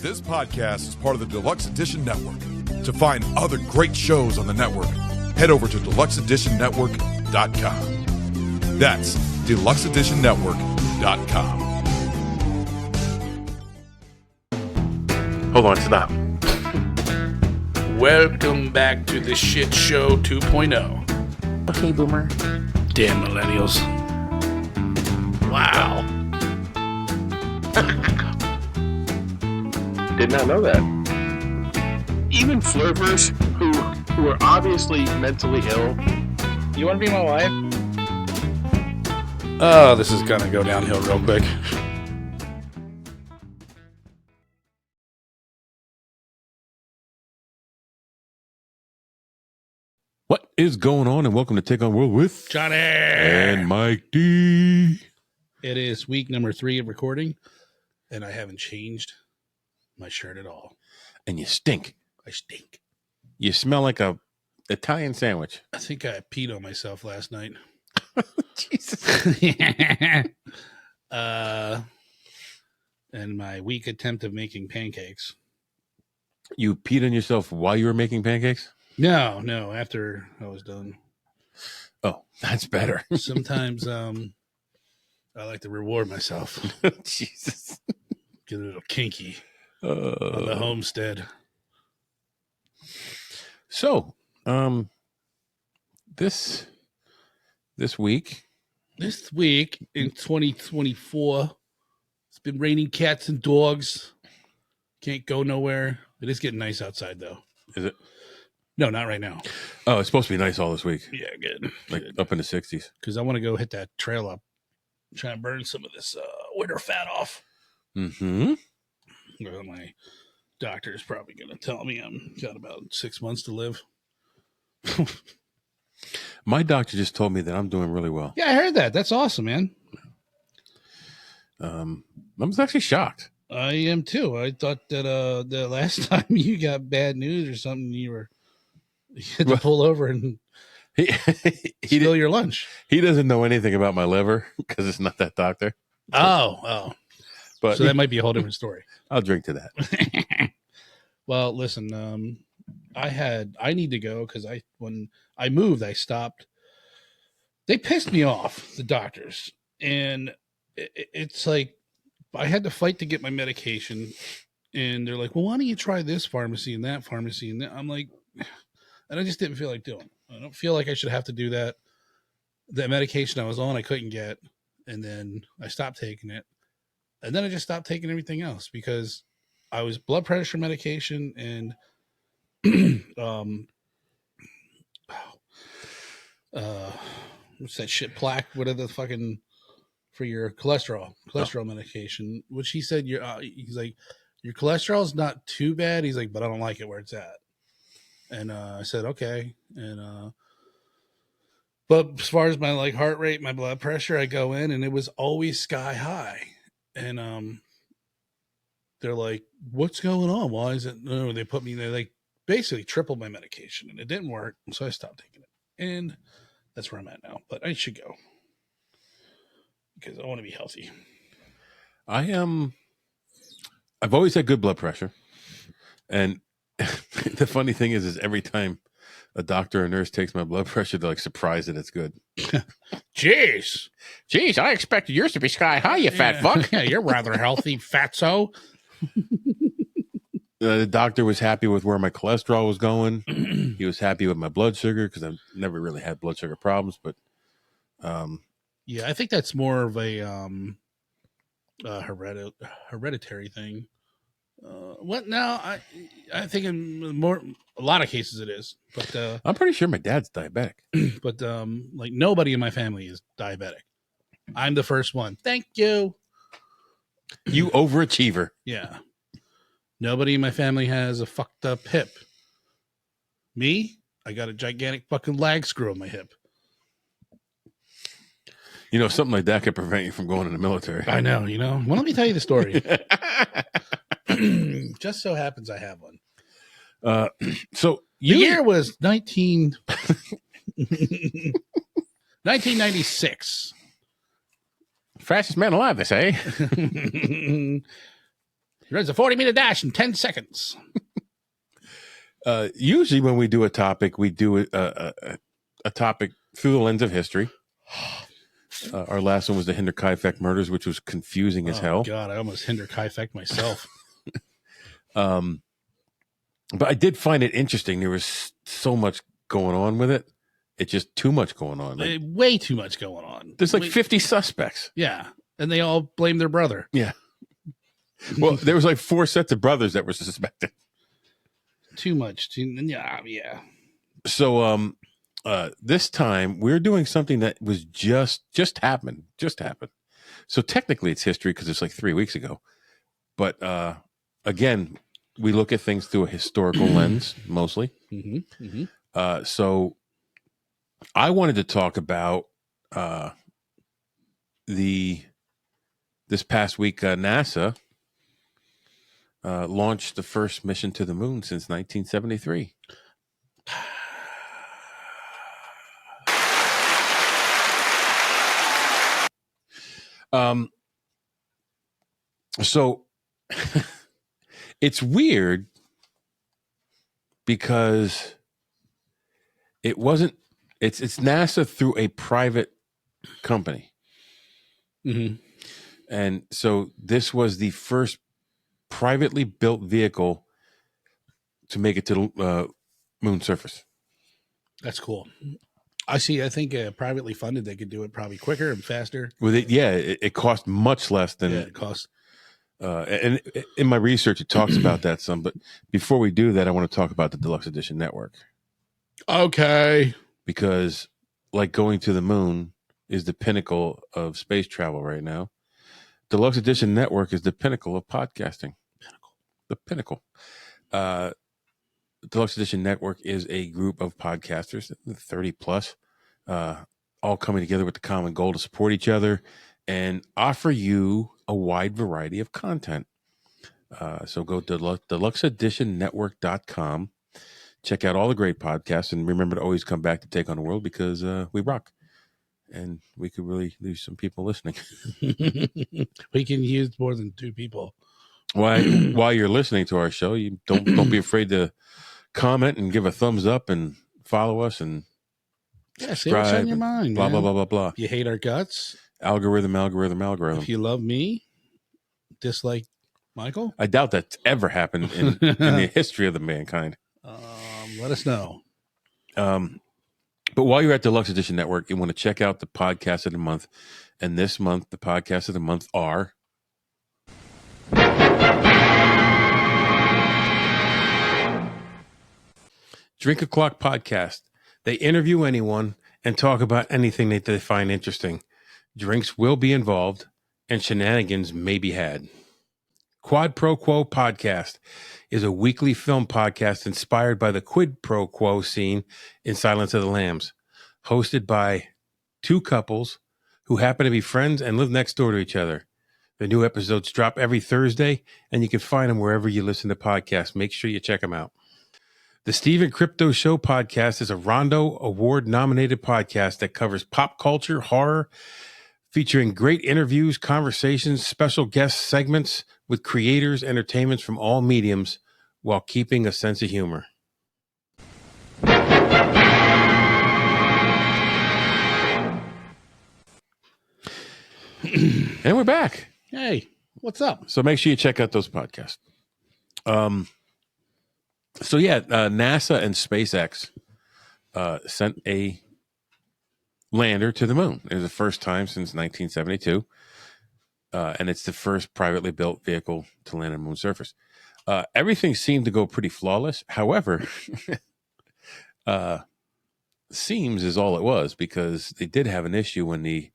This podcast is part of the Deluxe Edition Network. To find other great shows on the network, head over to deluxeeditionnetwork.com. That's deluxeeditionnetwork.com. Hold on, stop. Welcome back to the Shit Show 2.0. Okay, Boomer. Damn millennials. Wow. Did not know that. Even flirters who are obviously mentally ill. You want to be my wife? Oh, this is gonna go downhill real quick. What is going on? And welcome to Take on World with Johnny and Mike D. It is week number 3 of recording, and I haven't changed my shirt at all. And you stink. I stink. You smell like a Italian sandwich. I think I peed on myself last night. Jesus. And my weak attempt of making pancakes. You peed on yourself while you were making pancakes? No, after I was done. Oh, that's better. Sometimes I like to reward myself. Jesus. Get a little kinky on the homestead. So, this week. This week in 2024, it's been raining cats and dogs. Can't go nowhere. It is getting nice outside, though. Is it? No, not right now. Oh, it's supposed to be nice all this week. Yeah, good. Like up in the 60s. Because I want to go hit that trail up, try and burn some of this winter fat off. Mm-hmm. Well, my doctor is probably going to tell me I'm got about 6 months to live. My doctor just told me that I'm doing really well. Yeah, I heard that. That's awesome, man. I was actually shocked. I am too. I thought that the last time you got bad news or something, you had to pull over and He steal your lunch. He doesn't know anything about my liver because it's not that doctor. Oh. But So that might be a whole different story. I'll drink to that. Well, listen, I need to go because when I moved, I stopped. They pissed me off, the doctors. And it's like, I had to fight to get my medication. And they're like, well, why don't you try this pharmacy and that pharmacy? And I'm like, and I just didn't feel like doing it. I don't feel like I should have to do that. The medication I was on, I couldn't get. And then I stopped taking it. And then I just stopped taking everything else because I was blood pressure medication and what's that shit? Plaque, whatever the fucking for your cholesterol medication, which he said he's like, your cholesterol is not too bad. He's like, but I don't like it where it's at. And I said, okay. And but as far as my heart rate, my blood pressure, I go in and it was always sky high. And they're like, what's going on? Why is it? No, they put me, they basically tripled my medication and it didn't work. So I stopped taking it. And that's where I'm at now. But I should go because I want to be healthy. I've always had good blood pressure. And the funny thing is every time a doctor or nurse takes my blood pressure, they're surprised that it's good. Jeez, I expected yours to be sky high, you fat fuck. Yeah, you're rather healthy, fatso. The doctor was happy with where my cholesterol was going. He was happy with my blood sugar because I've never really had blood sugar problems. But yeah, I think that's more of a hereditary thing. What now? I think in a lot of cases it is, but I'm pretty sure my dad's diabetic. But nobody in my family is diabetic. I'm the first one. Thank you. You overachiever. Yeah. Nobody in my family has a fucked up hip. Me, I got a gigantic fucking lag screw on my hip. You know, something like that could prevent you from going in the military. I know, Well, let me tell you the story. Just so happens I have one. So the year was 1996. Fastest man alive, they say. runs a 40-meter dash in 10 seconds. Usually when we do a topic, we do a topic through the lens of history. Our last one was the Hinderkai effect murders, which was confusing as hell. God, I almost Hinderkai effect myself. But I did find it interesting. There was so much going on with it. It's just too much going on. Like, way too much going on. there's like 50 suspects. Yeah. And they all blame their brother. Yeah. Well, there was like 4 sets of brothers that were suspected. Too much. Yeah. So this time we're doing something that was just happened. So technically it's history because it's like 3 weeks ago. But again, we look at things through a historical lens mostly. Mm-hmm. Mm-hmm. So I wanted to talk about this past week NASA launched the first mission to the moon since 1973. So it's weird because it's NASA through a private company. Mm-hmm. And so this was the first privately built vehicle to make it to the moon surface. That's cool. I think privately funded, they could do it probably quicker and faster. With it, yeah, it cost much less than it cost. And in my research, it talks about that some. But before we do that, I want to talk about the Deluxe Edition Network. Okay. Because like going to the moon is the pinnacle of space travel right now. Deluxe Edition Network is the pinnacle of podcasting. The pinnacle. Deluxe Edition Network is a group of podcasters, 30 plus, all coming together with the common goal to support each other and offer you a wide variety of content. So go to deluxeeditionnetwork.com. Check out all the great podcasts, and remember to always come back to Take on the World because we rock. And we could really lose some people listening. We can use more than 2 people. While you're listening to our show, you don't be afraid to comment and give a thumbs up and follow us and say what's on your mind. Blah, blah, blah, blah, blah. If you hate our guts. Algorithm. If you love me, dislike Michael. I doubt that's ever happened in the history of the mankind. Let us know. But while you're at Deluxe Edition Network, you want to check out the podcast of the month. And this month, the podcasts of the month are Drink O'Clock Podcast. They interview anyone and talk about anything that they find interesting. Drinks will be involved and shenanigans may be had. Quad Pro Quo Podcast is a weekly film podcast inspired by the quid pro quo scene in Silence of the Lambs, hosted by 2 couples who happen to be friends and live next door to each other. The new episodes drop every Thursday, and you can find them wherever you listen to podcasts. Make sure you check them out. The Stephen Crypto Show podcast is a Rondo Award-nominated podcast that covers pop culture, horror, featuring great interviews, conversations, special guest segments with creators, entertainments from all mediums, while keeping a sense of humor. And we're back. Hey, what's up? So make sure you check out those podcasts. So yeah, NASA and SpaceX sent a lander to the moon. It was the first time since 1972. And it's the first privately built vehicle to land on the moon's surface. Everything seemed to go pretty flawless. However, seems is all it was, because they did have an issue when the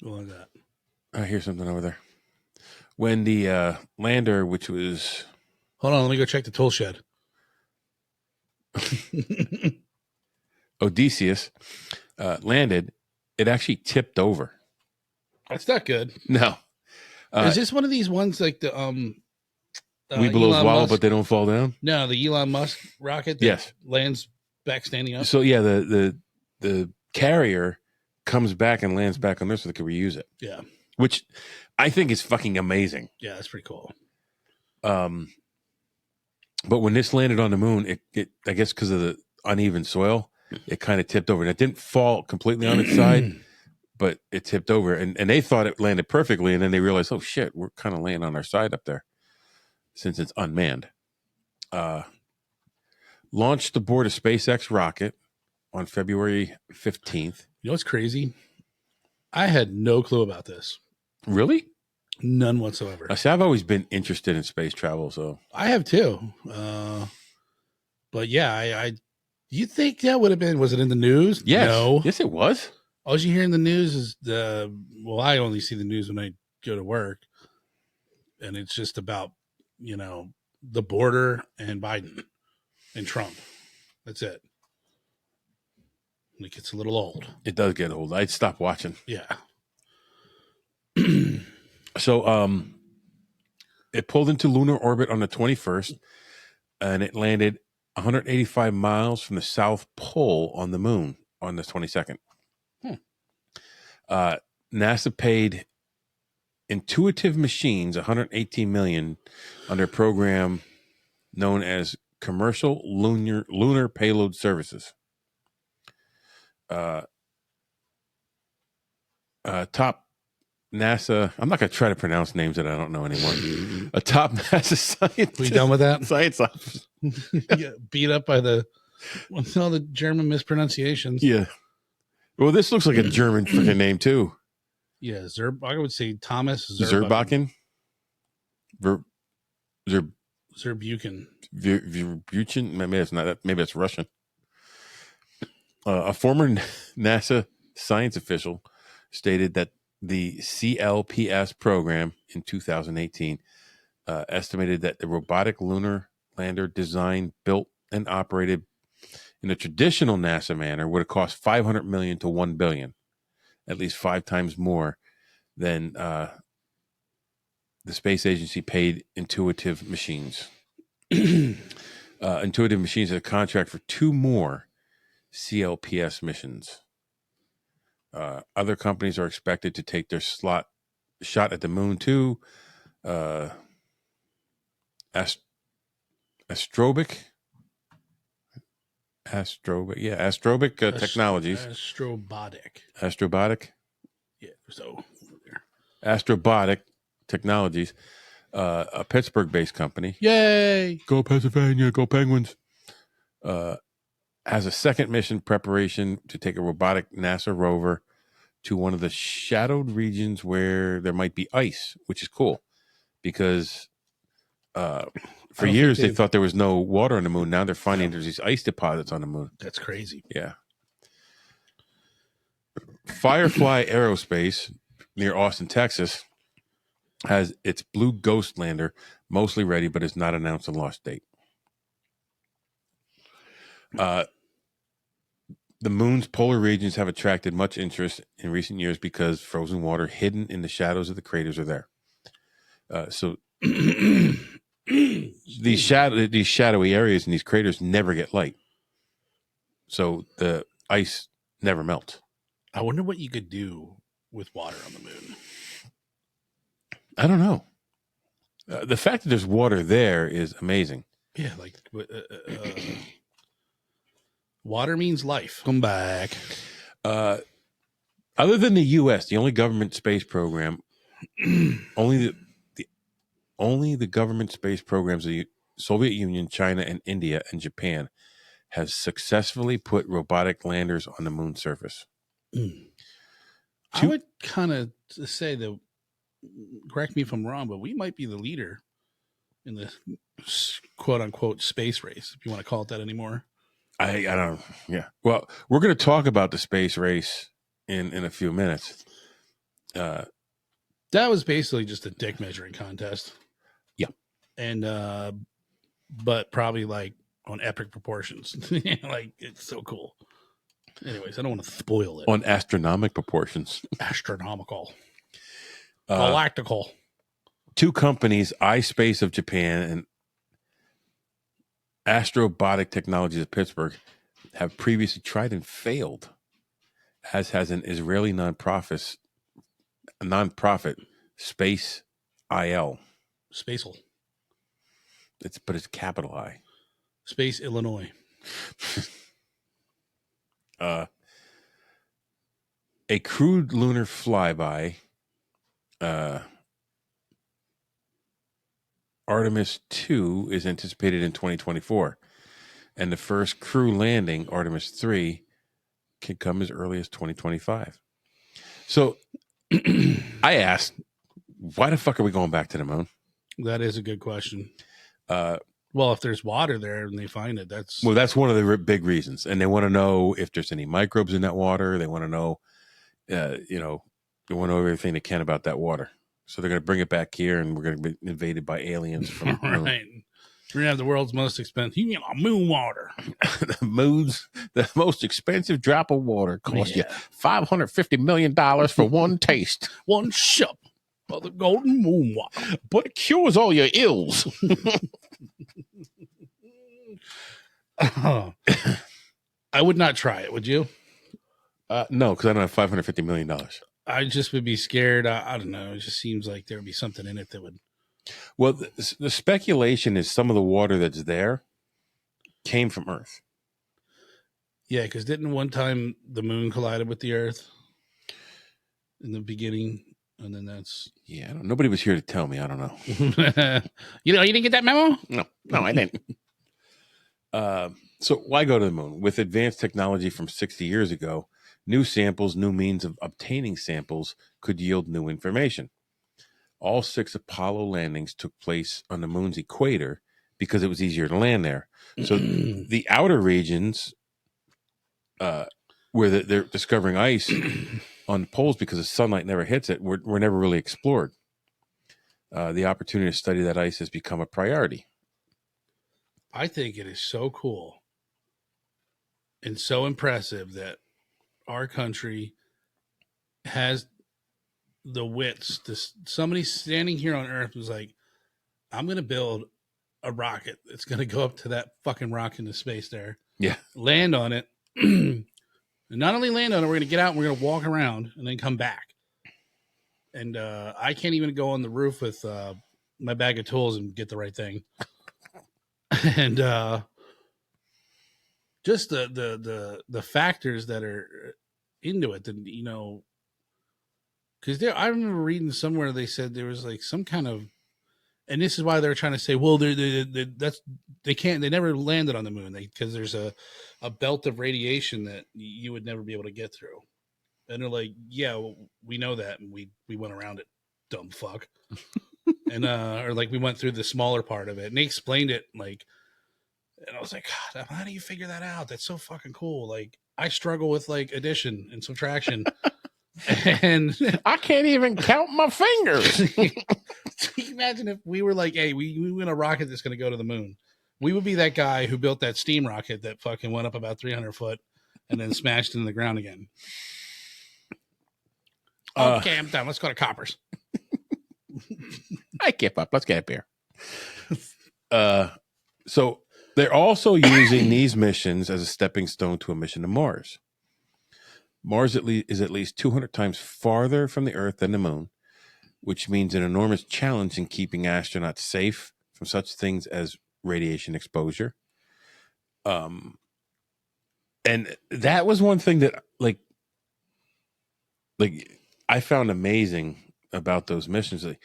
What was that? I hear something over there. When the lander, which was... Hold on, let me go check the tool shed. Odysseus landed, it actually tipped over. That's not good. No. Is this one of these ones like the Weebelows wobble, but they don't fall down? No, the Elon Musk rocket that yes. lands back standing up. So yeah, the carrier comes back and lands back on Earth so they can reuse it. Yeah. Which I think is fucking amazing. Yeah, that's pretty cool. But when this landed on the moon, it I guess because of the uneven soil, it kind of tipped over. And it didn't fall completely on its side, but it tipped over. And they thought it landed perfectly. And then they realized, oh, shit, we're kind of laying on our side up there since it's unmanned. Launched aboard a SpaceX rocket on February 15th. You know what's crazy? I had no clue about this. Really? None whatsoever. I see, I've always been interested in space travel, so I have too. But yeah, I you think that would have been, was it in the news? yes. No. Yes, it was. All you hear in the news is I only see the news when I go to work, and it's just about, the border and Biden and Trump. That's it. It gets a little old. It does get old. I'd stop watching. Yeah. So it pulled into lunar orbit on the 21st, and it landed 185 miles from the South Pole on the moon on the 22nd. NASA paid Intuitive Machines $118 million under a program known as Commercial Lunar Payload Services. Top NASA, I'm not going to try to pronounce names that I don't know anymore. A top NASA scientist. We done with that? Science officer. Yeah, beat up by all the German mispronunciations. Yeah. Well, this looks like a German freaking name too. Yeah, I would say Thomas Zerbakken. Zerbuchen. Maybe it's not. Maybe it's Russian. A former NASA science official stated that the CLPS program in 2018 estimated that the robotic lunar lander designed, built, and operated in a traditional NASA manner would have cost $500 million to $1 billion, at least 5 times more than the space agency paid Intuitive Machines. Intuitive Machines had a contract for 2 more CLPS missions. Other companies are expected to take their shot at the moon too. Astrobic Technologies. Astrobotic. Yeah, so Astrobotic Technologies, a Pittsburgh-based company. Yay! Go Pennsylvania, go Penguins. Has a second mission preparation to take a robotic NASA rover to one of the shadowed regions where there might be ice, which is cool because for years they thought there was no water on the moon. Now they're finding there's these ice deposits on the moon. That's crazy. Yeah. Firefly Aerospace near Austin, Texas, has its Blue Ghost lander mostly ready, but has not announced a launch date. The moon's polar regions have attracted much interest in recent years because frozen water hidden in the shadows of the craters are there. So these shadowy areas and these craters never get light. So the ice never melts. I wonder what you could do with water on the moon. I don't know. The fact that there's water there is amazing. Yeah, like water means life. Come back. Other than the U.S., the only government space program, only the government space programs of the Soviet Union, China, and India and Japan has successfully put robotic landers on the moon's surface. I would kind of say that, correct me if I'm wrong, but we might be the leader in the quote unquote space race, if you want to call it that anymore. I don't. Yeah. Well, we're going to talk about the space race in a few minutes. That was basically just a dick measuring contest. Yeah. And but probably like on epic proportions. Like, it's so cool. Anyways, I don't want to spoil it. On astronomical proportions. Astronomical. Galactical. 2 companies, iSpace of Japan and Astrobotic Technologies of Pittsburgh, have previously tried and failed as has an Israeli nonprofit Space IL. Spacel. But it's capital I. Space Illinois. A crewed lunar flyby, Artemis 2, is anticipated in 2024. And the first crew landing, Artemis 3, can come as early as 2025. So I asked, why the fuck are we going back to the moon? That is a good question. Well, if there's water there and they find it, that's one of the big reasons. And they want to know if there's any microbes in that water. They want to know, they want to know everything they can about that water. So they're going to bring it back here, and we're going to be invaded by aliens from the moon. right. We're going to have the world's most expensive moon water. The most expensive drop of water costs you $550 million for one taste. One sip of the golden moon water. But it cures all your ills. I would not try it, would you? No, because I don't have $550 million. I just would be scared. I don't know. It just seems like there would be something in it that would. Well, the speculation is some of the water that's there came from Earth. Yeah, because didn't one time the moon collided with the Earth in the beginning? And then that's... Yeah, nobody was here to tell me. I don't know. You didn't get that memo? No, I didn't. So why go to the moon? With advanced technology from 60 years ago, new samples, new means of obtaining samples could yield new information. All 6 Apollo landings took place on the moon's equator because it was easier to land there. So the outer regions, where they're discovering ice on the poles because the sunlight never hits it, were never really explored. The opportunity to study that ice has become a priority. I think it is so cool and so impressive that our country has the wits. Somebody standing here on Earth was like, I'm going to build a rocket that's going to go up to that fucking rock into space there. Yeah. Land on it. And not only land on it, we're going to get out and we're going to walk around and then come back. And I can't even go on the roof with my bag of tools and get the right thing. And just the factors that are into it, that, because I remember reading somewhere they said there was like some kind of, and this is why they're trying to say, well, they never landed on the moon because there's a belt of radiation that you would never be able to get through. And they're like, yeah, well, we know that, and we went around it, dumb fuck. And or like we went through the smaller part of it, and they explained it like, and I was like, God, how do you figure that out? That's so fucking cool. Like, I struggle with like addition and subtraction. And I can't even count my fingers. Imagine if we were like, hey, we win a rocket that's going to go to the moon. We would be that guy who built that steam rocket that fucking went up about 300 foot and then smashed into the ground again. Okay, I'm done. Let's go to Coppers. I give up. Let's get up here. So they're also using these missions as a stepping stone to a mission to Mars. Mars is at least 200 times farther from the Earth than the moon, which means an enormous challenge in keeping astronauts safe from such things as radiation exposure. And that was one thing that like I found amazing about those missions, like,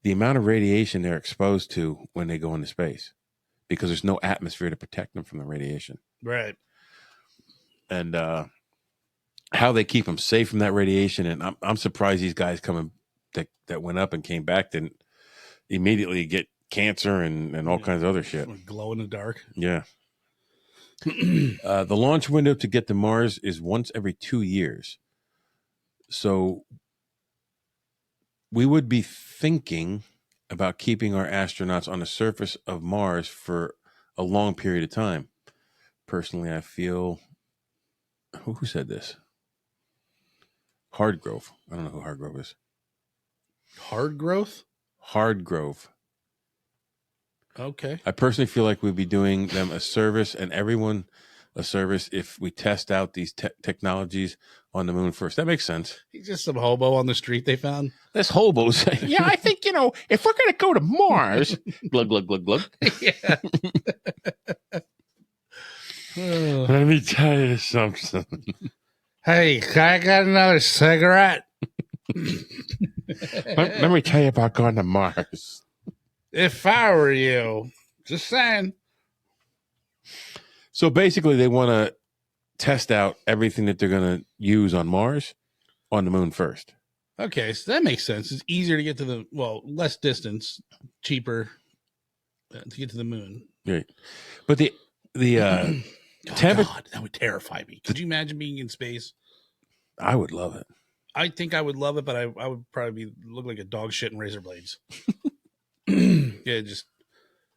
the amount of radiation they're exposed to when they go into space, because there's no atmosphere to protect them from the radiation. Right. And how they keep them safe from that radiation. And I'm surprised these guys that went up and came back didn't immediately get cancer and all kinds of other shit. Glow in the dark. Yeah. The launch window to get to Mars is once every 2 years. So we would be thinking about keeping our astronauts on the surface of Mars for a long period of time. Personally, I feel... Who said this? Hardgrove. I don't know who Hardgrove is. Hardgrove? Hardgrove. Okay. I personally feel like we'd be doing them a service, and everyone a service if we test out these technologies on the moon first. That makes sense. He's just some hobo on the street they found. This hobo saying, yeah, I think, if we're going to go to Mars, glug, glug, glug, glug. Yeah. Let me tell you something. Hey, I got another cigarette. Let me tell you about going to Mars. If I were you, just saying. So basically, they want to test out everything that they're going to use on Mars on the moon first. Okay, so that makes sense. It's easier to get to less distance, cheaper to get to the moon. Right. But the God, that would terrify me. Could you imagine being in space? I would love it. I think I would love it, but I would probably look like a dog shit in razor blades. Yeah,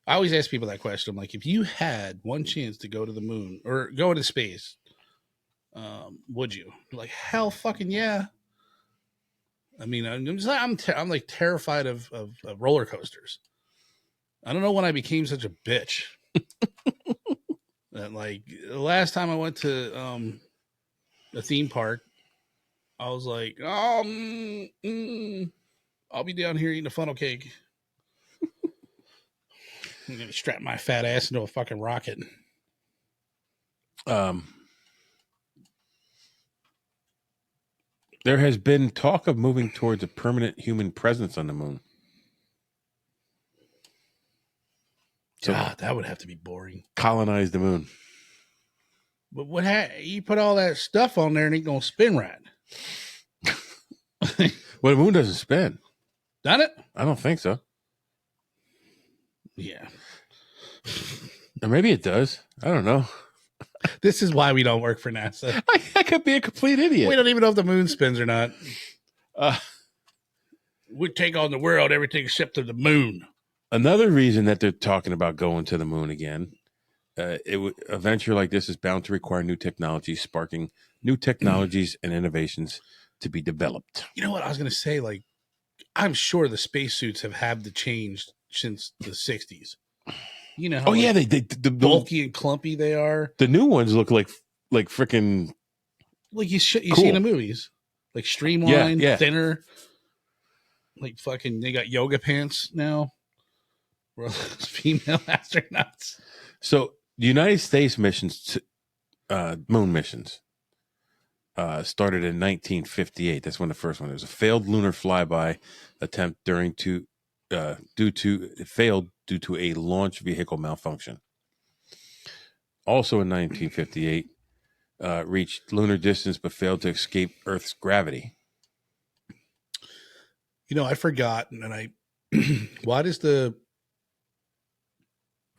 I always ask people that question. I'm like, if you had one chance to go to the moon or go into space, would you? They're like, hell fucking yeah. I mean, I'm like terrified of roller coasters. I don't know when I became such a bitch. That like the last time I went to a theme park, I was like, I'll be down here eating a funnel cake. I'm gonna strap my fat ass into a fucking rocket. There has been talk of moving towards a permanent human presence on the moon. So God, that would have to be boring. Colonize the moon. But you put all that stuff on there and it gonna spin right. Well, the moon doesn't spin. Done it? I don't think so. Yeah. Or maybe it does. I don't know. This is why we don't work for NASA. I could be a complete idiot. We don't even know if the moon spins or not. We take on the world, everything except for the moon. Another reason that they're talking about going to the moon again, a venture like this is bound to require new technologies, sparking new technologies and innovations to be developed. You know what I was going to say? Like, I'm sure the spacesuits have had to change since the 60s. You know how the bulky and clumpy they are. The new ones look like freaking like you cool. see in the movies, like streamlined, thinner. Like fucking, they got yoga pants now. Female astronauts. So the United States missions, moon missions, started in 1958. That's when the first one. There was a failed lunar flyby attempt due to a launch vehicle malfunction. Also in 1958, reached lunar distance but failed to escape Earth's gravity. You know, I forgot, and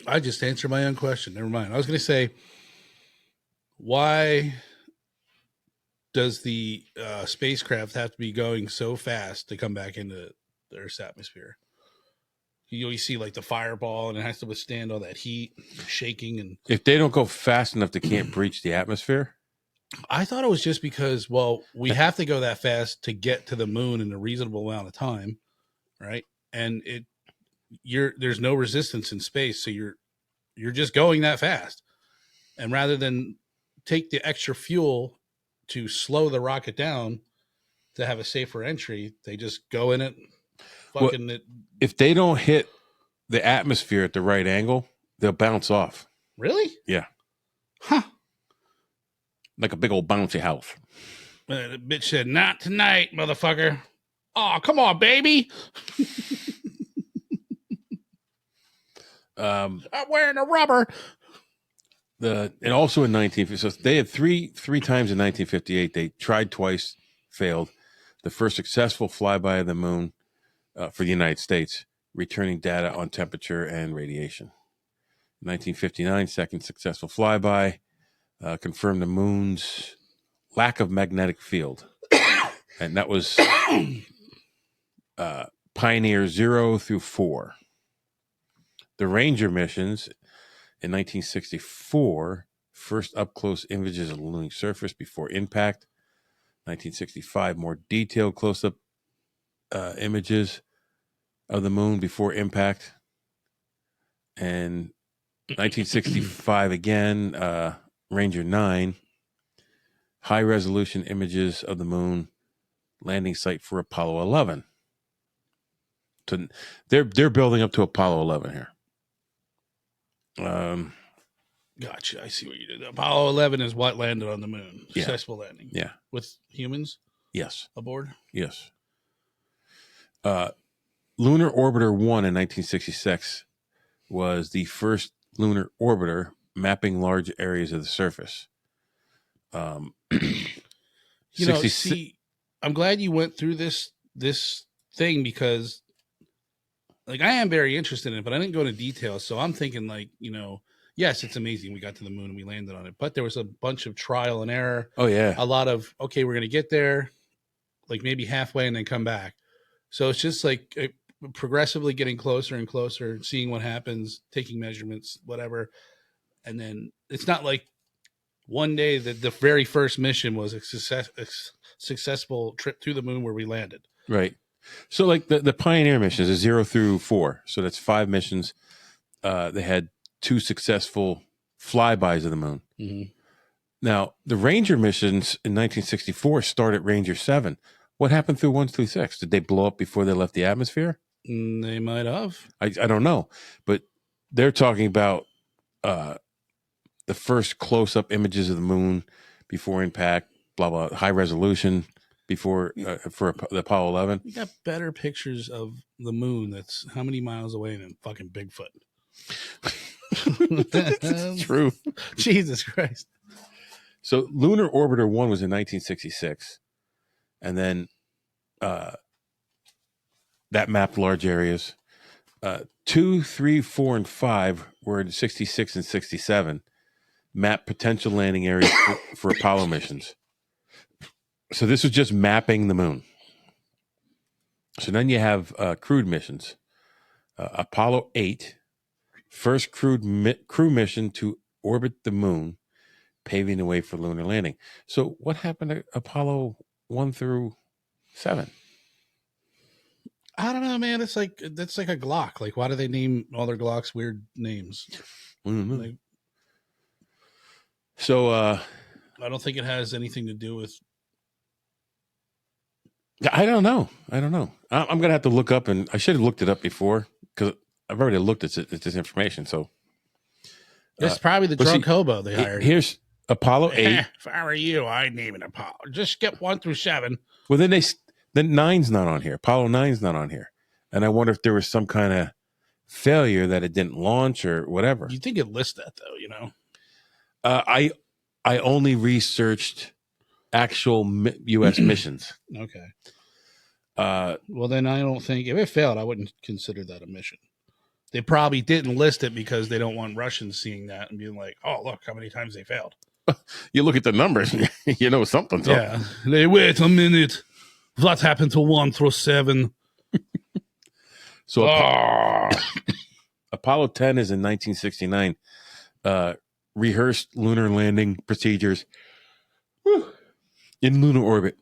I just answered my own question. Never mind. I was going to say, why does the spacecraft have to be going so fast to come back into the Earth's atmosphere? You see like the fireball, and it has to withstand all that heat, shaking, and if they don't go fast enough, they can't breach the atmosphere. I thought it was just because, we have to go that fast to get to the moon in a reasonable amount of time, right? And there's no resistance in space, so you're just going that fast. And rather than take the extra fuel to slow the rocket down to have a safer entry, they just go in it. If they don't hit the atmosphere at the right angle, they'll bounce off. Really? Yeah. Huh. Like a big old bouncy house. The bitch said, "Not tonight, motherfucker." Oh, come on, baby. I'm wearing a rubber. And also in 1950, so they had three times in 1958. They tried twice, failed. The first successful flyby of the moon for the United States, returning data on temperature and radiation. 1959, second successful flyby, confirmed the moon's lack of magnetic field. And that was Pioneer 0 through 4. The Ranger missions in 1964, first up-close images of the lunar surface before impact. 1965, more detailed close-up images of the moon before impact. And 1965 again, Ranger 9, high resolution images of the moon, landing site for Apollo 11. So they're building up to Apollo 11 here. Gotcha. I see what you did. Apollo 11 is what landed on the moon. Successful landing. Yeah. With humans? Yes. Aboard? Yes. Lunar Orbiter 1 in 1966 was the first lunar orbiter mapping large areas of the surface. See, I'm glad you went through this thing because, like, I am very interested in it, but I didn't go into detail. So I'm thinking, like, yes, it's amazing we got to the moon and we landed on it, but there was a bunch of trial and error. Oh, yeah. A lot of, okay, we're going to get there, like maybe halfway and then come back. So it's just like progressively getting closer and closer, seeing what happens, taking measurements, whatever. And then it's not like one day that the very first mission was a successful trip to the moon where we landed. Right. So like the Pioneer missions is 0 through 4. So that's 5 missions. They had 2 successful flybys of the moon. Mm-hmm. Now, the Ranger missions in 1964 started Ranger 7. What happened through 1 through 6? Did they blow up before they left the atmosphere? They might have. I don't know. But they're talking about the first close-up images of the moon before impact, blah, blah, high resolution before for the Apollo 11. We got better pictures of the moon that's how many miles away than fucking Bigfoot. That's true. Jesus Christ. So Lunar Orbiter 1 was in 1966. And then that mapped large areas. 2, 3, 4, and 5 were in 66 and 67. Mapped potential landing areas for Apollo missions. So this was just mapping the moon. So then you have crewed missions. Apollo 8, first crew mission to orbit the moon, paving the way for lunar landing. So what happened to Apollo 1 through 7? I don't know, man. That's like a Glock. Like, why do they name all their Glocks weird names? Mm-hmm. Like, so I don't think it has anything to do with. I don't know. I'm going to have to look up, and I should have looked it up before because I've already looked at this information. So That's probably the drunk hobo they hired. Here's Apollo 8. If I were you, I'd name it Apollo. Just skip 1 through 7. Well, then 9's not on here. Apollo 9's not on here. And I wonder if there was some kind of failure that it didn't launch or whatever. You think it lists that, though, I only researched actual U.S. missions. Okay. Well, then I don't think if it failed, I wouldn't consider that a mission. They probably didn't list it because they don't want Russians seeing that and being like, "Oh, look how many times they failed." You look at the numbers, you know something's up. Yeah. They wait a minute. What happened to 1 through 7? So Apollo 10 is in 1969. Rehearsed lunar landing procedures in lunar orbit.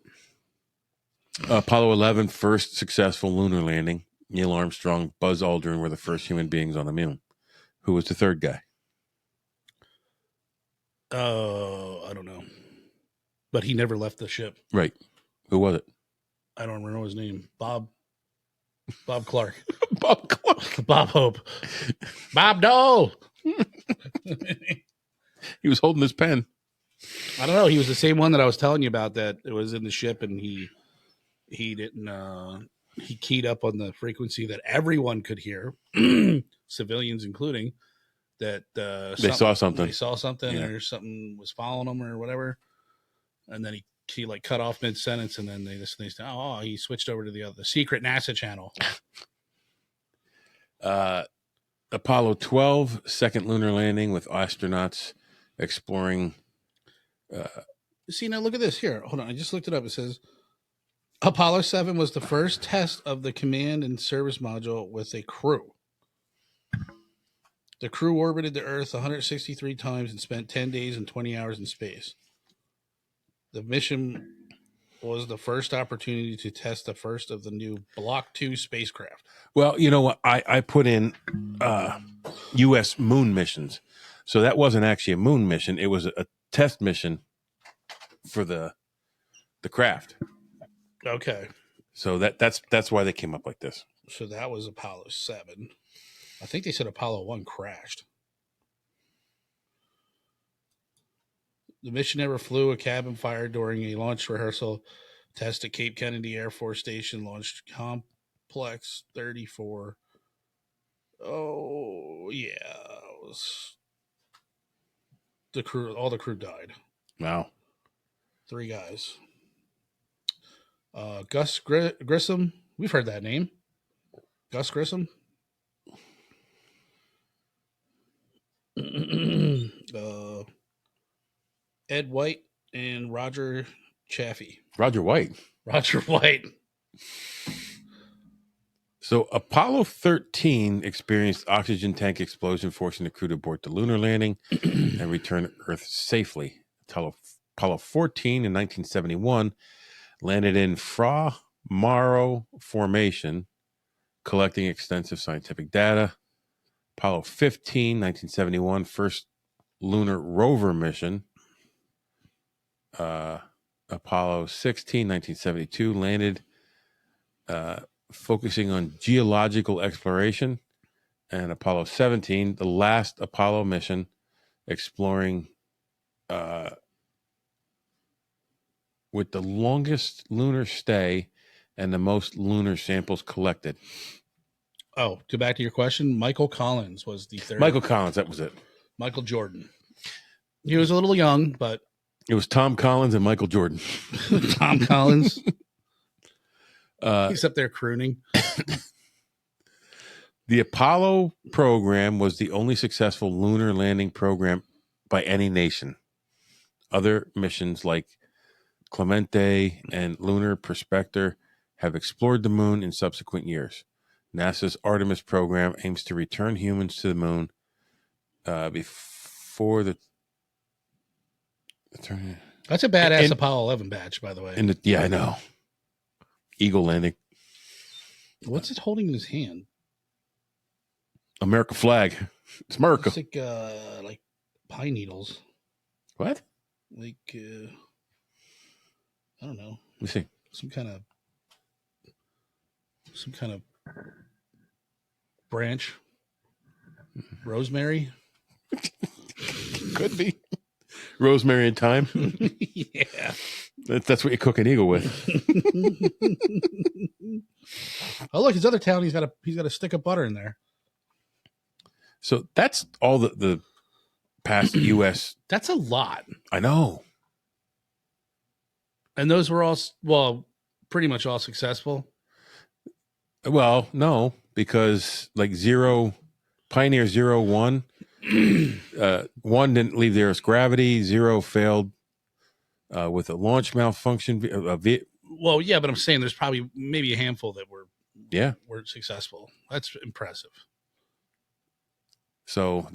Apollo 11, first successful lunar landing. Neil Armstrong, Buzz Aldrin were the first human beings on the moon. Who was the third guy? I don't know. But he never left the ship. Right. Who was it? I don't remember his name. Bob Clark. Bob Clark. Bob Hope. Bob Dole. He was holding his pen. I don't know. He was the same one that I was telling you about that it was in the ship and he didn't he keyed up on the frequency that everyone could hear, civilians including, that they saw something. They saw something Yeah. or something was following them or whatever. And then he like cut off mid-sentence and then they said, oh, he switched over to the secret NASA channel. Apollo 12, second lunar landing with astronauts exploring. See, now look at this here. Hold on. I just looked it up. It says Apollo 7 was the first test of the command and service module with a crew. The crew orbited the Earth 163 times and spent 10 days and 20 hours in space. The mission was the first opportunity to test the first of the new Block 2 spacecraft. Well, you know what? I put in U.S. moon missions. So that wasn't actually a moon mission. It was test mission for the craft. Okay. So that's why they came up like this. So that was Apollo 7. I think they said Apollo 1 crashed. The mission never flew. A cabin fire during a launch rehearsal test at Cape Kennedy Air Force Station launched Complex 34. Oh, yeah. It was the crew. All the crew died. Wow. 3 guys. Gus Grissom. We've heard that name. Gus Grissom. Ed White and Roger Chaffee. Roger White. Roger White. So Apollo 13 experienced oxygen tank explosion, forcing the crew to abort the lunar landing and return to Earth safely. Apollo 14 in 1971 landed in Fra Mauro Formation, collecting extensive scientific data. Apollo 15, 1971, first Lunar Rover mission. Apollo 16, 1972, landed focusing on geological exploration. And Apollo 17, the last Apollo mission, exploring with the longest lunar stay and the most lunar samples collected. Oh, to back to your question, Michael Collins was the third. Michael Collins, that was it. Michael Jordan. He was a little young, but It was Tom Collins and Michael Jordan. Tom Collins. He's up there crooning. The Apollo program was the only successful lunar landing program by any nation. Other missions like Clemente and Lunar Prospector have explored the moon in subsequent years. NASA's Artemis program aims to return humans to the moon before the That's a badass And- Apollo 11 badge, by the way. yeah, I know. Eagle landing. What's it holding in his hand? America flag. It's America. It's like pine needles. What? Like I don't know. Let me see. Some kind of branch. Rosemary. Could be. Rosemary and thyme. Yeah. That's what you cook an eagle with. Oh, look, his other town. He's got a stick of butter in there. So that's all the past U.S. That's a lot. I know. And those were all, pretty much all successful. Well, no, because like Pioneer 01, 1 didn't leave the Earth's gravity, 0 failed with a launch malfunction. Well, yeah, but I'm saying there's probably maybe a handful that were successful. That's impressive. So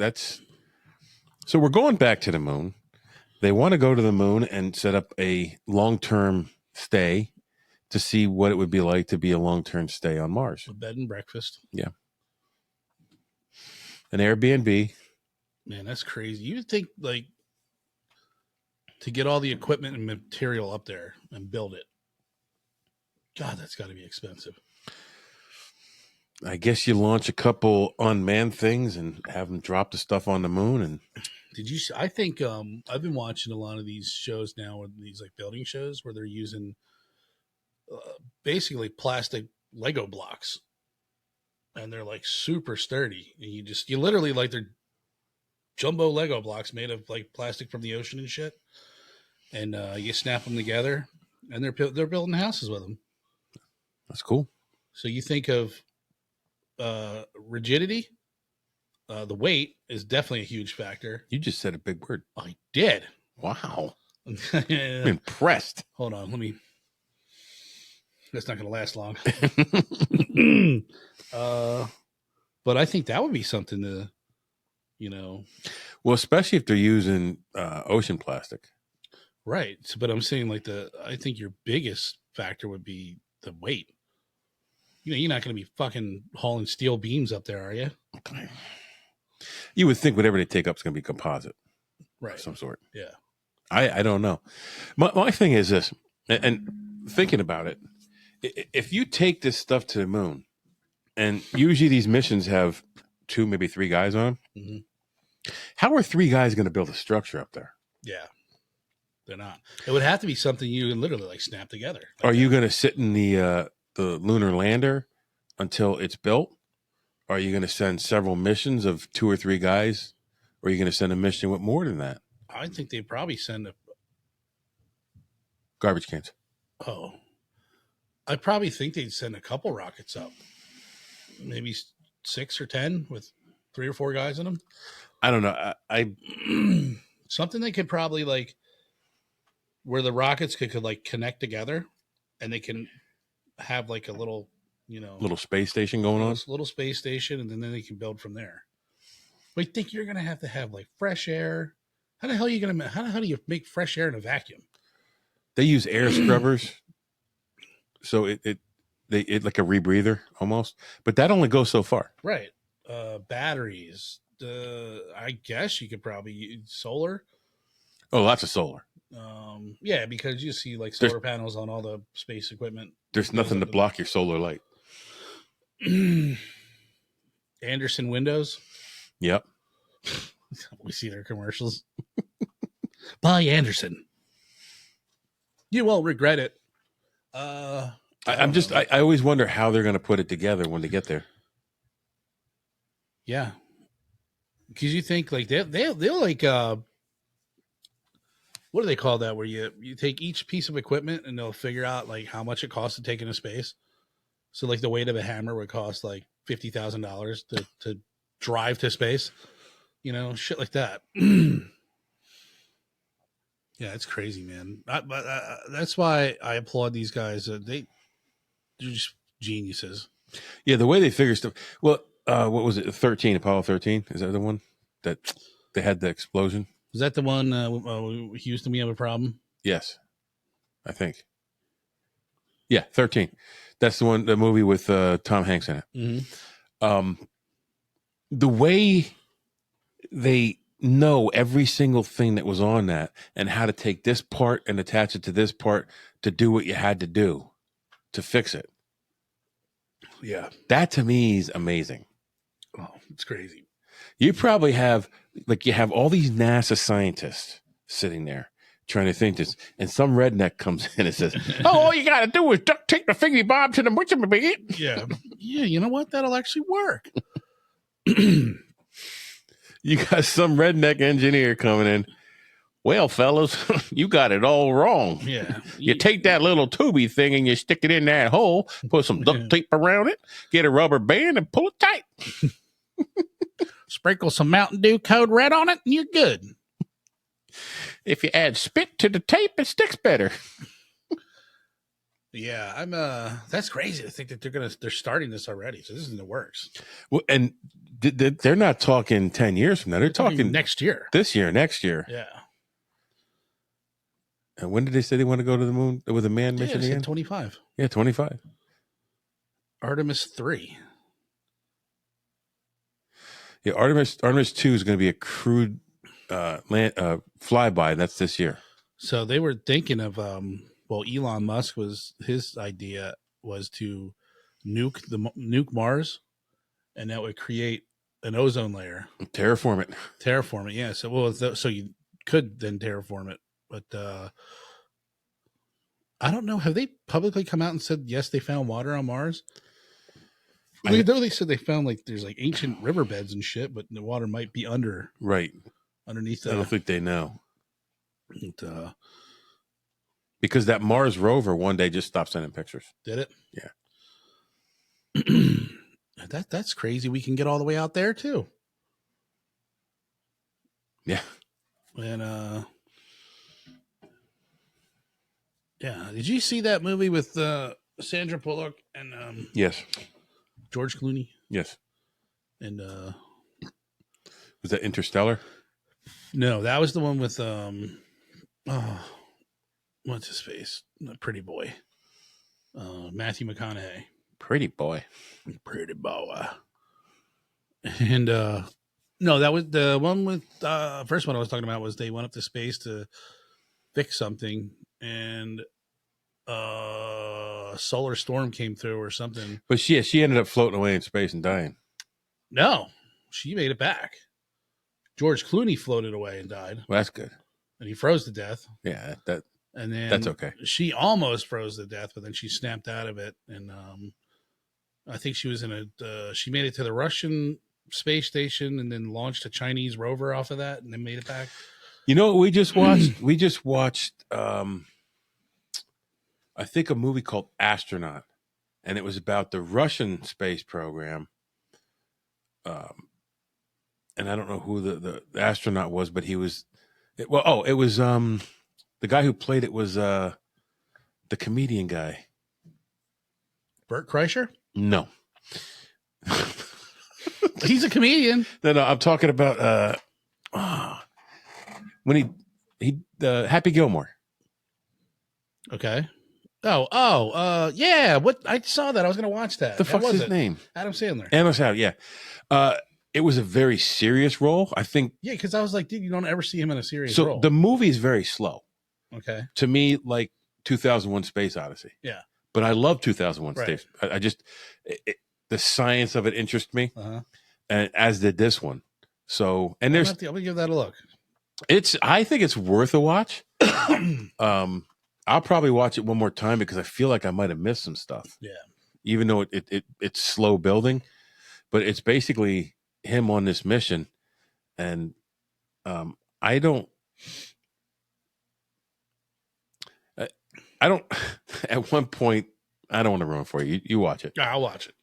we're going back to the moon. They want to go to the moon and set up a long-term stay to see what it would be like to be a long-term stay on Mars. A bed and breakfast. Yeah. An Airbnb. Man, that's crazy. You would think like to get all the equipment and material up there and build it. God, that's got to be expensive. I guess you launch a couple unmanned things and have them drop the stuff on the moon. And I think I've been watching a lot of these shows now, these like building shows where they're using basically plastic Lego blocks, and they're like super sturdy. And you literally like they're jumbo Lego blocks made of like plastic from the ocean and shit. And you snap them together, and they're building houses with them. that's cool. So you think of rigidity, the weight is definitely a huge factor. You just said a big word. I did. Wow. I'm impressed. Hold on, that's not going to last long. But I think that would be something to, Well, especially if they're using ocean plastic. right. So, but I'm saying I think your biggest factor would be the weight. You're not going to be fucking hauling steel beams up there, are you? You would think whatever they take up is going to be composite Right. of some sort. Yeah. I don't know. My thing is this, and thinking about it, if you take this stuff to the moon, and usually these missions have 2, maybe 3 guys on them, how are 3 guys going to build a structure up there? Yeah. They're not. It would have to be something you can literally like snap together. Like Are you going to sit in the lunar lander until it's built? Are you going to send several missions of 2 or 3 guys? Or are you going to send a mission with more than that? I think they'd probably send a. Garbage cans. Oh. I probably think they'd send a couple rockets up. Maybe 6 or 10 with 3 or 4 guys in them. I don't know. I Something they could probably like. Where the rockets could like connect together and they can have like a little, little space station going on. Little space station, and then they can build from there. But I think you're going to have like fresh air. How the hell do you make fresh air in a vacuum? They use air scrubbers. So it like a rebreather almost, but that only goes so far. Right. Batteries. I guess you could probably use solar. Oh, lots of solar. Yeah, because you see like solar panels on all the space equipment. There's nothing to block your solar light. Anderson Windows. Yep. We see their commercials. Buy Anderson. You won't regret it. I always wonder how they're going to put it together when they get there. Yeah. Because you think like they'll like what do they call that? Where you take each piece of equipment and they'll figure out like how much it costs to take into space. So like the weight of a hammer would cost like $50,000 to drive to space, shit like that. Yeah, it's crazy, man. That's why I applaud these guys. They're just geniuses. Yeah, the way they figure stuff. Well, what was it? Apollo 13. Is that the one that they had the explosion? Is that the one, Houston, we have a problem? Yes, I think. Yeah, 13. That's the one, the movie with Tom Hanks in it. Mm-hmm. The way they know every single thing that was on that and how to take this part and attach it to this part to do what you had to do to fix it. Yeah. That to me is amazing. Oh, it's crazy. You probably have all these NASA scientists sitting there trying to think this, and some redneck comes in and says, "Oh, all you got to do is duct tape the thingy bob to the whatchamabit." Yeah, you know what? That'll actually work. You got some redneck engineer coming in. Well, fellas, you got it all wrong. Yeah, you take that little tubey thing and you stick it in that hole, put some duct tape around it, get a rubber band, and pull it tight. Sprinkle some Mountain Dew Code Red on it, and you're good. If you add spit to the tape, it sticks better. Yeah, I'm. That's crazy to think that they're starting this already. So this is in the works. Well, and they're not talking 10 years from now. They're talking next year, this year, next year. Yeah. And when did they say they want to go to the moon with a manned mission again? 25. Yeah, 25. Artemis 3. Yeah, Artemis 2 is going to be a crewed flyby. That's this year. So they were thinking of Elon Musk his idea was to nuke Mars, and that would create an ozone layer. Terraform it. Yeah. So you could then terraform it, but I don't know. Have they publicly come out and said yes, they found water on Mars? I know they said they found like there's like ancient riverbeds and shit, but the water might be underneath. I don't think they know. But, because that Mars rover one day just stopped sending pictures. Did it? Yeah. That's crazy. We can get all the way out there too. Yeah. And yeah. Did you see that movie with Sandra Bullock and yes, George Clooney? Yes. And was that Interstellar? No, that was the one with what's his face? Pretty boy. Matthew McConaughey. Pretty boy. And no, that was the one with first one I was talking about was they went up to space to fix something, and a solar storm came through or something. But she ended up floating away in space and dying. No, she made it back. George Clooney floated away and died, Well, that's good. and he froze to death. Yeah, And then that's okay. She almost froze to death, but then she snapped out of it, and I think she was in she made it to the Russian space station, and then launched a Chinese rover off of that, and then made it back. You know what we just watched? We just watched, I think, a movie called Astronaut, and it was about the Russian space program. And I don't know who the astronaut was, but he was, it was the guy who played it was the comedian guy. Bert Kreischer? No. He's a comedian. No, I'm talking about when he Happy Gilmore. Okay. Yeah. What, I saw that. I was going to watch that. The fuck's his name? Adam Sandler. Adam Sandler, yeah. It was a very serious role, I think. Yeah, because I was like, dude, you don't ever see him in a serious So role. the movie is very slow. Okay. To me, like 2001 Space Odyssey. Yeah. But I love 2001 Right. Space. I just, the science of it interests me, Uh-huh. and as did this one. So, and I'm going to give that a look. I think it's worth a watch. I'll probably watch it one more time because I feel like I might have missed some stuff. Yeah. Even though it's slow building, but it's basically him on this mission, and I don't. At one point, I don't want to ruin for you. You watch it. I'll watch it.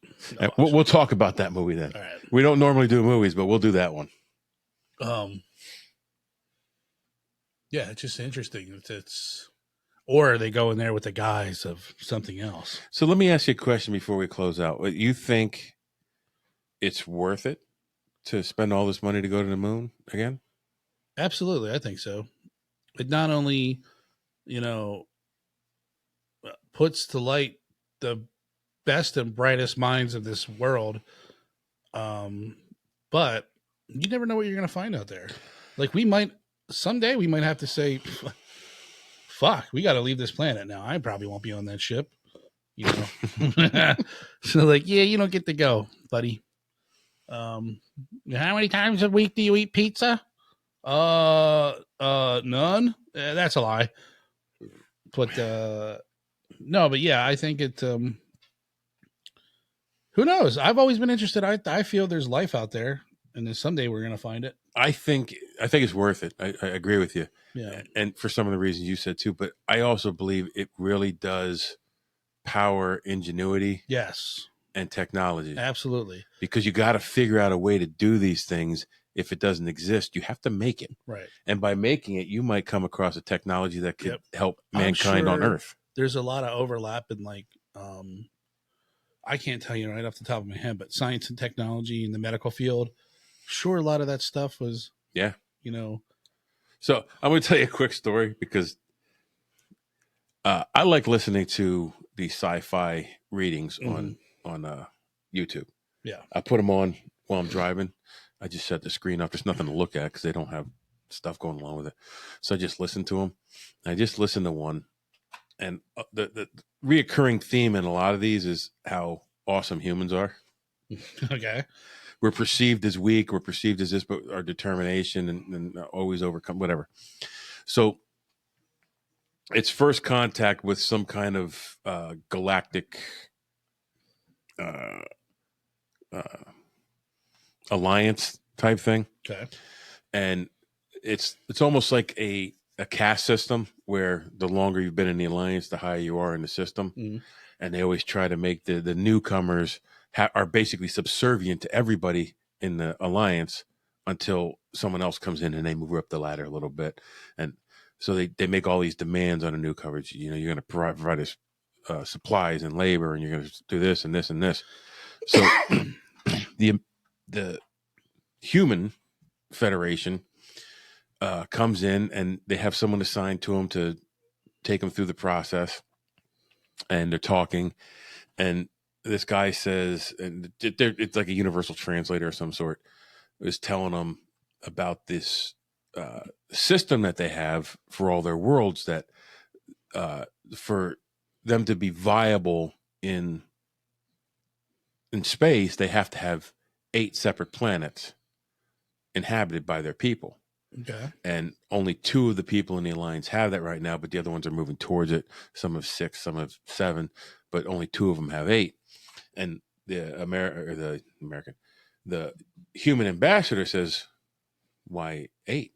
We'll talk about that movie then. All right. We don't normally do movies, but we'll do that one. Yeah, it's just interesting. Or they go in there with the guise of something else. So let me ask you a question before we close out. You think it's worth it to spend all this money to go to the moon again? Absolutely, I think so. It not only, puts to light the best and brightest minds of this world, but you never know what you're going to find out there. Like someday we might have to say, fuck, we got to leave this planet now. I probably won't be on that ship, So like, yeah, you don't get to go, buddy. How many times a week do you eat pizza? None. That's a lie. But no, but yeah, I think it. Who knows? I've always been interested. I feel there's life out there, and then someday we're gonna find it. I think it's worth it. I agree with you. Yeah, and for some of the reasons you said too, but I also believe it really does power ingenuity. Yes, and technology. Absolutely. Because you got to figure out a way to do these things. If it doesn't exist, you have to make it. Right. And by making it, you might come across a technology that could help mankind on Earth. There's a lot of overlap in I can't tell you right off the top of my head, but science and technology in the medical field, sure, a lot of that stuff was, So I'm going to tell you a quick story because I like listening to the sci-fi readings on YouTube. Yeah. I put them on while I'm driving. I just shut the screen off. There's nothing to look at because they don't have stuff going along with it. So I just listen to them. I just listened to one. And the reoccurring theme in a lot of these is how awesome humans are. Okay. We're perceived as weak. We're perceived as this, but our determination and always overcome, whatever. So it's first contact with some kind of galactic alliance type thing. Okay. And it's almost like a caste system where the longer you've been in the alliance, the higher you are in the system. Mm-hmm. And they always try to make the newcomers are basically subservient to everybody in the alliance until someone else comes in and they move up the ladder a little bit. And so they make all these demands on the newcomers. You're going to provide us supplies and labor, and you're going to do this and this and this. So the human federation comes in, and they have someone assigned to them to take them through the process, and they're talking, and this guy says, and it's like a universal translator of some sort, is telling them about this system that they have for all their worlds, that for them to be viable in space, they have to have 8 separate planets inhabited by their people. Okay. And only 2 of the people in the alliance have that right now, but the other ones are moving towards it. Some have 6, some have 7, but only 2 of them have 8. And the human ambassador says, "Why 8?"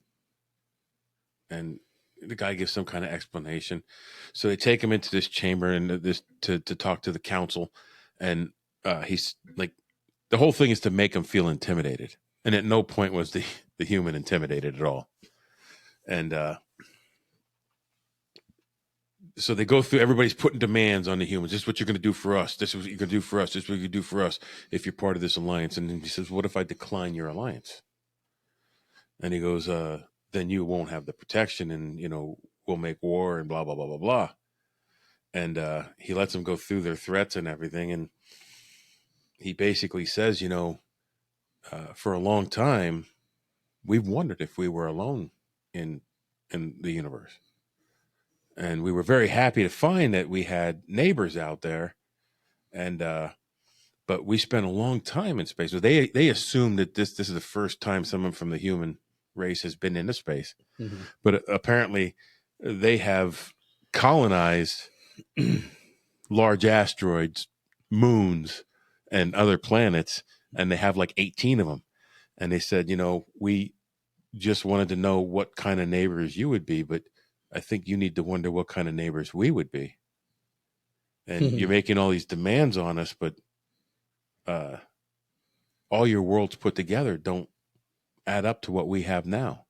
And the guy gives some kind of explanation. So they take him into this chamber and this to talk to the council, and he's like, the whole thing is to make him feel intimidated. And at no point was the human intimidated at all. And so they go through, everybody's putting demands on the humans. This is what you're going to do for us. This is what you're going to do for us. This is what you do for us if you're part of this alliance. And then he says, "What if I decline your alliance?" And he goes, "Then you won't have the protection, and, we'll make war and blah, blah, blah, blah, blah." And he lets them go through their threats and everything. And he basically says, for a long time, we've wondered if we were alone in the universe. And we were very happy to find that we had neighbors out there. And but we spent a long time in space. So they assume that this is the first time someone from the human race has been into space. Mm-hmm. But apparently they have colonized large asteroids, moons, and other planets, and they have like 18 of them. And they said, we just wanted to know what kind of neighbors you would be, but I think you need to wonder what kind of neighbors we would be. And you're making all these demands on us, but all your worlds put together don't add up to what we have now.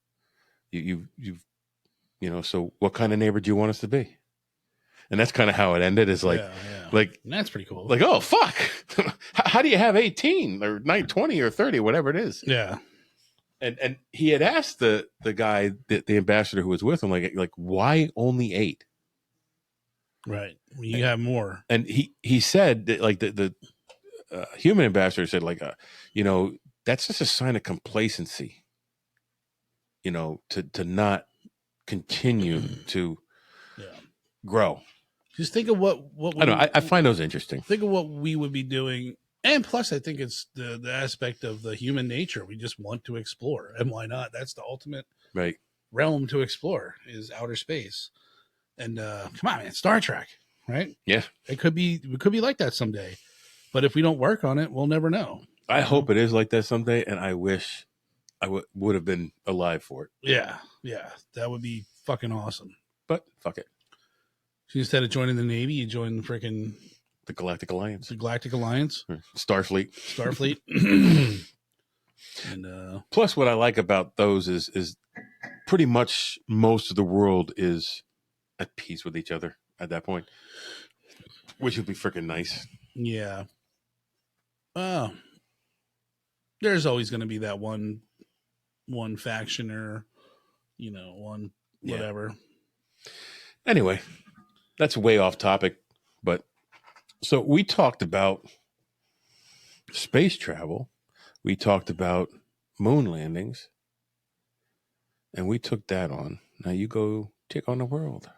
So what kind of neighbor do you want us to be? And that's kind of how it ended. Is like, like, that's pretty cool. Like, oh fuck, how do you have 18 or 20 or 30, whatever it is? Yeah. And he had asked the guy, the ambassador who was with him, like why only 8? Right. You have more. And he said that, like, the human ambassador said, like, that's just a sign of complacency, to not continue to grow. Just think of what I don't know. I find those interesting. Think of what we would be doing. And plus, I think it's the aspect of the human nature. We just want to explore. And why not? That's the ultimate realm to explore, is outer space. And come on, man, Star Trek, right? Yeah. It could be like that someday. But if we don't work on it, we'll never know. I hope it is like that someday, and I wish I would have been alive for it. Yeah. That would be fucking awesome. But fuck it. So instead of joining the Navy, you join the Galactic Alliance. The Galactic Alliance. Starfleet. And plus, what I like about those is pretty much most of the world is at peace with each other at that point, which would be freaking nice. Yeah. There's always going to be that one faction or, one whatever. Anyway, that's way off topic, but so we talked about space travel. We talked about moon landings, and we took that on. Now you go take on the world.